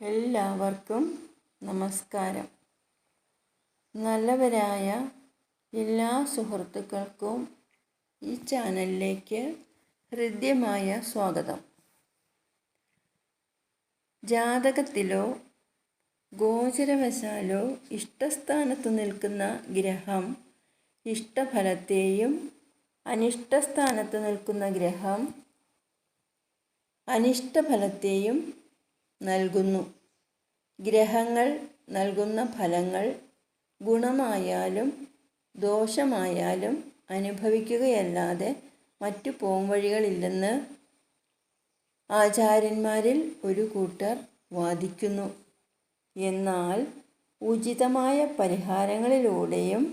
എല്ലാവർക്കും നമസ്കാരം. നല്ലവരായ എല്ലാ സുഹൃത്തുക്കൾക്കും ഈ ചാനലിലേക്ക് ഹൃദ്യമായ സ്വാഗതം. ജാതകത്തിലോ ഗോചരവശാലോ ഇഷ്ടസ്ഥാനത്ത് നിൽക്കുന്ന ഗ്രഹം ഇഷ്ടഫലത്തെയും അനിഷ്ടസ്ഥാനത്ത് നിൽക്കുന്ന ഗ്രഹം അനിഷ്ടഫലത്തെയും നൽകുന്നു. ഗ്രഹങ്ങൾ നൽകുന്ന ഫലങ്ങൾ ഗുണമായാലും ദോഷമായാലും അനുഭവിക്കുകയല്ലാതെ മറ്റു പോംവഴികളില്ലെന്ന് ആചാര്യന്മാരിൽ ഒരു കൂട്ടർ വാദിക്കുന്നു. എന്നാൽ ഉചിതമായ പരിഹാരങ്ങളിലൂടെയും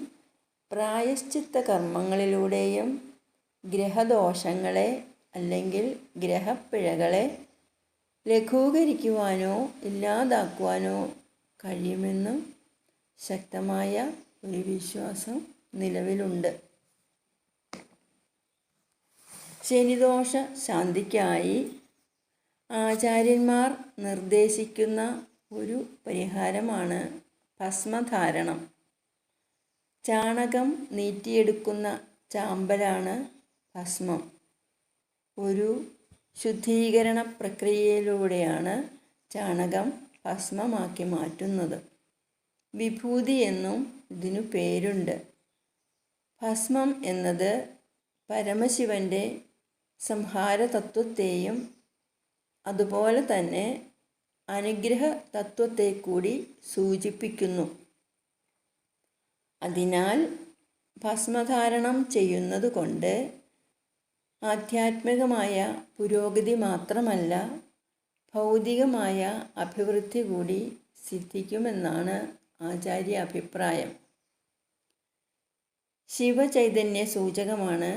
പ്രായശ്ചിത്ത കർമ്മങ്ങളിലൂടെയും ഗ്രഹദോഷങ്ങളെ അല്ലെങ്കിൽ ഗ്രഹപ്പിഴകളെ ലഘൂകരിക്കുവാനോ ഇല്ലാതാക്കുവാനോ കഴിയുമെന്നും ശക്തമായ ഒരു വിശ്വാസം നിലവിലുണ്ട്. ശനിദോഷ ശാന്തിക്കായി ആചാര്യന്മാർ നിർദ്ദേശിക്കുന്ന ഒരു പരിഹാരമാണ് ഭസ്മധാരണം. ചാണകം നീറ്റിയെടുക്കുന്ന ചാമ്പലാണ് ഭസ്മം. ഒരു ശുദ്ധീകരണ പ്രക്രിയയിലൂടെയാണ് ചാണകം ഭസ്മമാക്കി മാറ്റുന്നത്. വിഭൂതി എന്നും ഇതിനു പേരുണ്ട്. ഭസ്മം എന്നത് പരമശിവൻ്റെ സംഹാരതത്വത്തെയും അതുപോലെ തന്നെ അനുഗ്രഹ തത്വത്തെ കൂടി സൂചിപ്പിക്കുന്നു. അതിനാൽ ഭസ്മധാരണം ചെയ്യുന്നത് കൊണ്ട് ആധ്യാത്മികമായ പുരോഗതി മാത്രമല്ല ഭൗതികമായ അഭിവൃദ്ധി കൂടി സിദ്ധിക്കുമെന്നാണ് ആചാര്യ അഭിപ്രായം. ശിവചൈതന്യ സൂചകമാണ്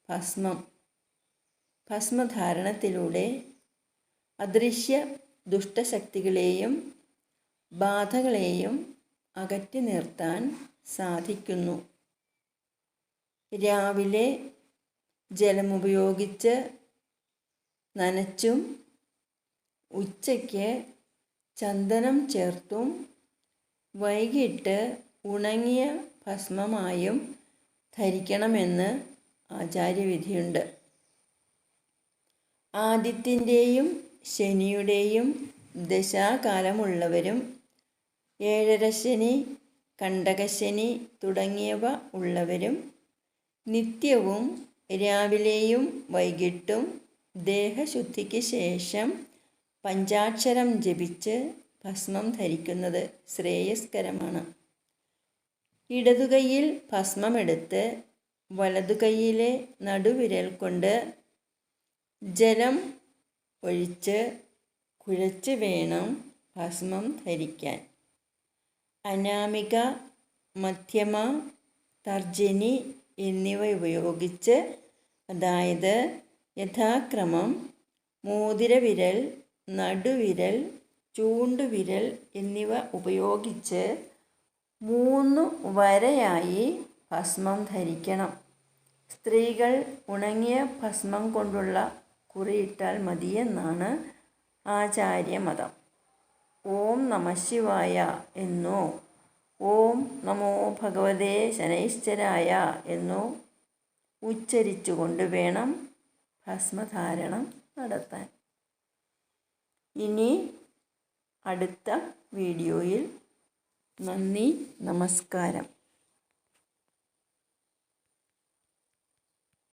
ഭസ്മം. ഭസ്മധാരണത്തിലൂടെ അദൃശ്യ ദുഷ്ടശക്തികളെയും ബാധകളെയും അകറ്റി നിർത്താൻ സാധിക്കുന്നു. രാവിലെ ജലമുപയോഗിച്ച് നനച്ചും ഉച്ചയ്ക്ക് ചന്ദനം ചേർത്തും വൈകിട്ട് ഉണങ്ങിയ ഭസ്മമായും ധരിക്കണമെന്ന് ആചാര്യവിധിയുണ്ട്. ആദിത്യൻ്റെയും ശനിയുടെയും ദശാകാലമുള്ളവരും ഏഴരശനി, കണ്ടകശനി തുടങ്ങിയവ ഉള്ളവരും നിത്യവും രാവിലെയും വൈകിട്ടും ദേഹശുദ്ധിക്ക് ശേഷം പഞ്ചാക്ഷരം ജപിച്ച് ഭസ്മം ധരിക്കുന്നത് ശ്രേയസ്കരമാണ്. ഇടതുകൈയിൽ ഭസ്മമെടുത്ത് വലതുകൈയിലെ നടുവിരൽ കൊണ്ട് ജലം ഒഴിച്ച് കുഴച്ച് വേണം ഭസ്മം ധരിക്കാൻ. അനാമിക, മധ്യമ, തർജനി എന്നിവ ഉപയോഗിച്ച്, അതായത് യഥാക്രമം മോതിരവിരൽ, നടുവിരൽ, ചൂണ്ടുവിരൽ എന്നിവ ഉപയോഗിച്ച് 3 വരയായി ഭസ്മം ധരിക്കണം. സ്ത്രീകൾ ഉണങ്ങിയ ഭസ്മം കൊണ്ടുള്ള കുറിയിട്ടാൽ മതിയെന്നാണ് ആചാര്യമതം. ഓം നമഃശിവായ എന്നോ ഓം നമോ ഭഗവതേ ശനൈശ്ചരായ എന്നോ ഉച്ചരിച്ചുകൊണ്ട് വേണം ഭസ്മധാരണം നടത്താൻ. ഇനി അടുത്ത വീഡിയോയിൽ. നന്ദി, നമസ്കാരം.